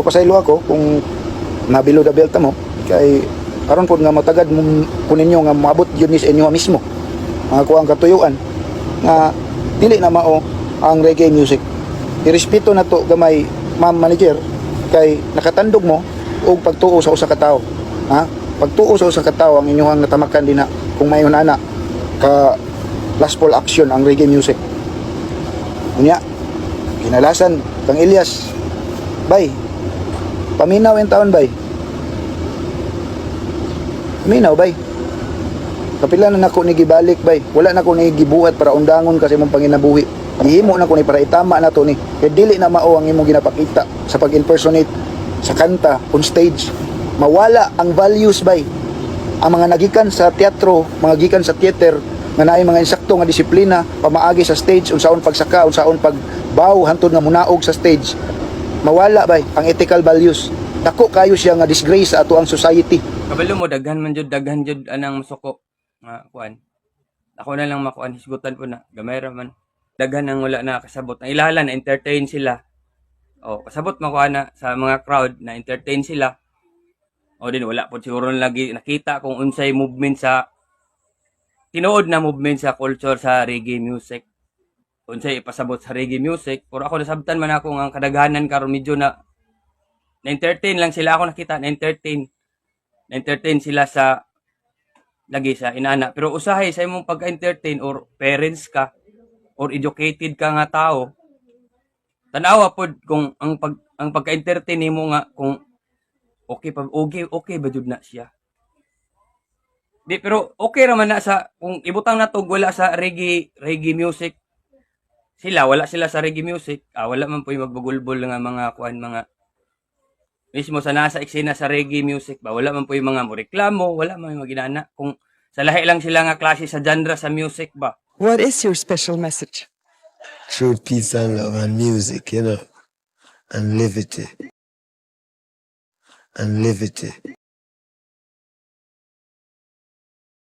Pasaylo ako kung nabilo da belta mo kay aron pud nga matagad mo kunin nyo nga maabot yun sa inyo mismo mga kuang katuyuan nga dili na mao ang reggae music. Irespeto na to gamay, ma'am manager, kay nakatandog mo og pagtuo sa usa ka tawo. Ha? Pagtuo sa usa ka tawo ang inyong natamakan din na kung mayon ana ka lastful action ang reggae music. Unya, kinalasan kang Elias, bay, paminaw yung taon, bay. Paminaw, bay. Kapila na nako ni gibalik, bay. Wala na ko ni gibuhat para undangon kasi mong panginabuhi. Gihimo na ko ni para itama na to ni. Kaya dili na mao ang imong ginapakita sa pag-impersonate sa kanta on stage. Mawala ang values, bay. Ang mga nagikan sa teatro, mga gikan sa theater, nga naay mga insakto nga disiplina, pamaagi sa stage, unsaon pagsaka, unsaon pagbaw, hantod nga munaog sa stage. Mawala, bay, ang ethical values. Dako kayo siya nga disgrace sa ato ang society. Kabalo mo, daghan jud anang masuko nga kuan. Ako na lang makuan, hisgutan ko na, gamay ra man. Daghan ang wala na kasabot. Ang ilala na entertain sila. O kasabot makuha na sa mga crowd na entertain sila. O din wala po siguro lagi nakita kung unsay movement sa tinuod na movement sa culture sa reggae music. Unsay ipasabot sa reggae music. Pero ako nasabtan man ako ang kadaghanan karon medyo na-entertain lang sila. Ako nakita na-entertain sila sa lagi sa inana. Pero usahay sa imong pag-entertain or parents ka or educated ka nga tao, tanawa pod kung ang pagka-entertain nimo nga kung okay ba jud na siya. Di pero okay ra man na sa kung ibutang natog wala sa reggae music. Wala sila sa reggae music. Wala man po yung magbugulbol nga mga kuan mga mismo sa nasa eksena sa reggae music ba, wala man po yung mga reklamo, wala man yung maginana. Kung sa lahi lang sila nga klase sa genre sa music ba. What is your special message? Truth, peace, and love, and music, and live it. And live it.